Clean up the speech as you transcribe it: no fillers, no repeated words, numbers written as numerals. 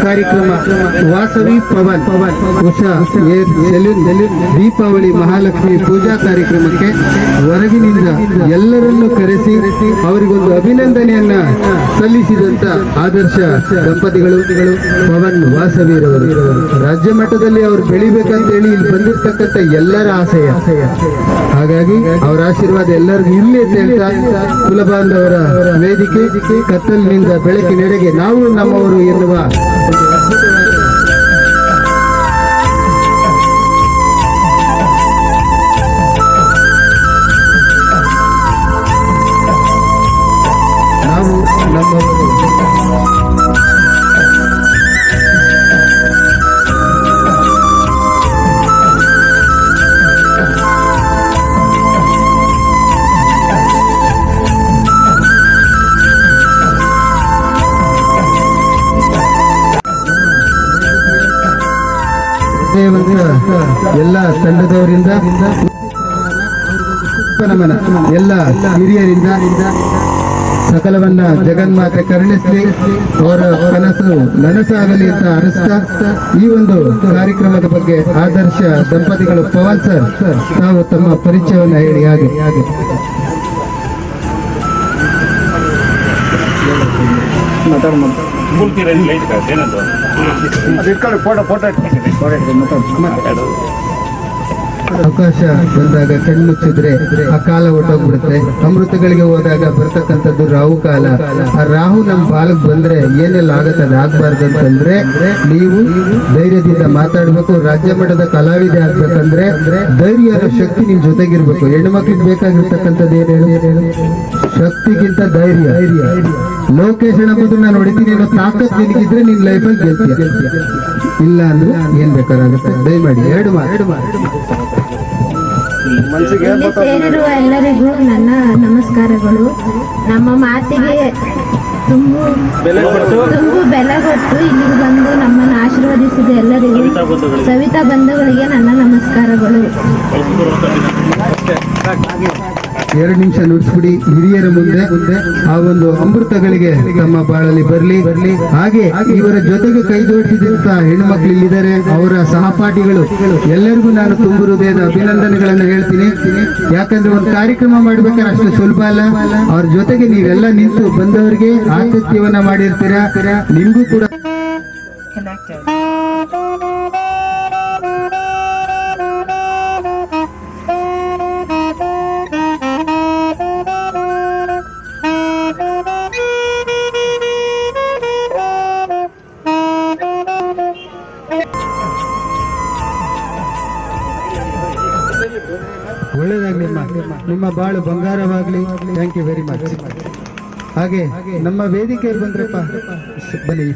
ಕಾರ್ಯಕ್ರಮ ವಾಸವಿ ಪವನ್ ಉಷಾ ದೀಪಾವಳಿ ಮಹಾಲಕ್ಷ್ಮಿ ಪೂಜಾ ಕಾರ್ಯಕ್ರಮಕ್ಕೆ ಹೊರಗಿನಿಂದ ಎಲ್ಲರನ್ನು ಕರೆಸಿ ಅವರಿಗೊಂದು ಅಭಿನಂದನೆಯನ್ನ ಸಲ್ಲಿಸಿದಂತ ಆದರ್ಶ ದಂಪತಿಗಳು ಪವನ್ ವಾಸವಿರವರು. ರಾಜ್ಯ ಮಟ್ಟದಲ್ಲಿ ಅವರು ಬೆಳಿಬೇಕಂತ ಹೇಳಿ ಇಲ್ಲಿ ಬಂದಿರ್ತಕ್ಕಂಥ ಎಲ್ಲರ ಆಸೆಯ. ಹಾಗಾಗಿ ಅವರ ಆಶೀರ್ವಾದ ಎಲ್ಲರಿಗೂ ಇರ್ಲಿ ಅಂತ ಹೇಳ್ತಾ ಕುಲಬಾಂಧವರ ವೇದಿಕೆ ಕತ್ತಲಿನಿಂದ ಬೆಳಕಿನೆಡೆಗೆ ನಾವು ನಮ್ಮವರು ಎನ್ನುವ ನಾವು ನಮ್ಮವರು ಎಲ್ಲ ತಂಡದವರಿಂದ ನಮನ ಎಲ್ಲ ಹಿರಿಯರಿಂದ ಸಕಲವನ್ನ ಜಗನ್ಮಾತೆ ಕರುಣಿಸಲಿ, ಅವರ ಕನಸು ನನಸಾಗಲಿ ಅಂತ ಅನಿಸ್ತಾ ಈ ಒಂದು ಕಾರ್ಯಕ್ರಮದ ಬಗ್ಗೆ ಆದರ್ಶ ದಂಪತಿಗಳು ಪವನ್ ಸರ್ ತಾವು ತಮ್ಮ ಪರಿಚಯವನ್ನ ಹೇಳಿ. ಹಾಗೆ ಅವಕಾಶ ಬಂದಾಗ ಕಣ್ಮುಚ್ಚಿದ್ರೆ ಆ ಕಾಲ ಹೊಟ್ಟೋಗ್ಬಿಡುತ್ತೆ. ಅಮೃತಗಳಿಗೆ ಹೋದಾಗ ಬರ್ತಕ್ಕಂಥದ್ದು ರಾಹು ಕಾಲ. ಆ ರಾಹು ನಮ್ಮ ಬಾಲಕ್ ಬಂದ್ರೆ ಏನೆಲ್ಲ ಆಗತ್ತೆ ಅದು ಆಗ್ಬಾರ್ದು ಅಂತಂದ್ರೆ ನೀವು ಧೈರ್ಯದಿಂದ ಮಾತಾಡ್ಬೇಕು. ರಾಜ್ಯ ಮಟ್ಟದ ಕಲಾವಿದೆ ಆಗ್ಬೇಕಂದ್ರೆ ಧೈರ್ಯ ಅನ್ನೋ ಶಕ್ತಿ ನಿಮ್ ಜೊತೆಗಿರ್ಬೇಕು. ಹೆಣ್ಣು ಮಕ್ಳಿಗೆ ಬೇಕಾಗಿರ್ತಕ್ಕಂಥದ್ದು ಏನೇನು ಶಕ್ತಿಗಿಂತ ಧೈರ್ಯ. ಲೋಕೇಶ್ ಅನ್ನೋದು ನಾನು ಹೊಡಿತೀನಿ ಅನ್ನೋ ತಾಕತ್ ನಿನಗಿದ್ರೆ ನಿನ್ ಲೈಫಲ್ಲಿ ಗೆಲ್ತೀಯ, ಇಲ್ಲ ಅಂದ್ರೆ ಏನ್ ಬೇಕಾಗುತ್ತೆ. ದಯಮಾಡಿ ಎರಡು ಸೇರಿರುವ ಎಲ್ಲರಿಗೂ ನನ್ನ ನಮಸ್ಕಾರಗಳು. ನಮ್ಮ ಮಾತಿಗೆ ತುಂಬು ಬೆಲೆ ಕೊಟ್ಟು ಇಲ್ಲಿಗೆ ಬಂದು ನಮ್ಮನ್ನು ಆಶೀರ್ವದಿಸಿದ ಎಲ್ಲರಿಗೂ ಸವಿತಾ ಬಂಧುಗಳಿಗೆ ನನ್ನ ನಮಸ್ಕಾರಗಳು. 2 ನಿಮಿಷ ನುಡಿಸ್ಬಿಡಿ. ಹಿರಿಯರ ಮುಂದೆ ಆ ಒಂದು ಅಮೃತಗಳಿಗೆ ತಮ್ಮ ಬಾಳಲ್ಲಿ ಬರ್ಲಿ. ಹಾಗೆ ಇವರ ಜೊತೆಗೆ ಕೈ ಜೋಡಿಸಿದಂತ ಹೆಣ್ಮಕ್ಳು ಇಲ್ಲಿದ್ದಾರೆ, ಅವರ ಸಹಪಾಠಿಗಳು ಎಲ್ಲರಿಗೂ ನಾನು ತುಂಬ ಹೃದಯದ ಅಭಿನಂದನೆಗಳನ್ನ ಹೇಳ್ತೀನಿ. ಯಾಕಂದ್ರೆ ಒಂದು ಕಾರ್ಯಕ್ರಮ ಮಾಡ್ಬೇಕಾದ್ರೆ ಅಷ್ಟು ಸುಲಭ ಅಲ್ಲ. ಅವ್ರ ಜೊತೆಗೆ ನೀವೆಲ್ಲ ನಿಂತು ಬಂದವರಿಗೆ ಆತಿಥ್ಯವನ್ನ ಮಾಡಿರ್ತೀರಾ. ನಿಮ್ಗೂ ಕೂಡ ಒಳ್ಳೆಯದಾಗಲಿ. ನಿಮ್ಮ ಬಾಳು ಬಂಗಾರವಾಗ್ಲಿ. Thank you very much. ಹಾಗೆ ನಮ್ಮ ವೇದಿಕೆಯಲ್ಲಿ ಬಂದ್ರಪ್ಪ ಬನ್ನಿ.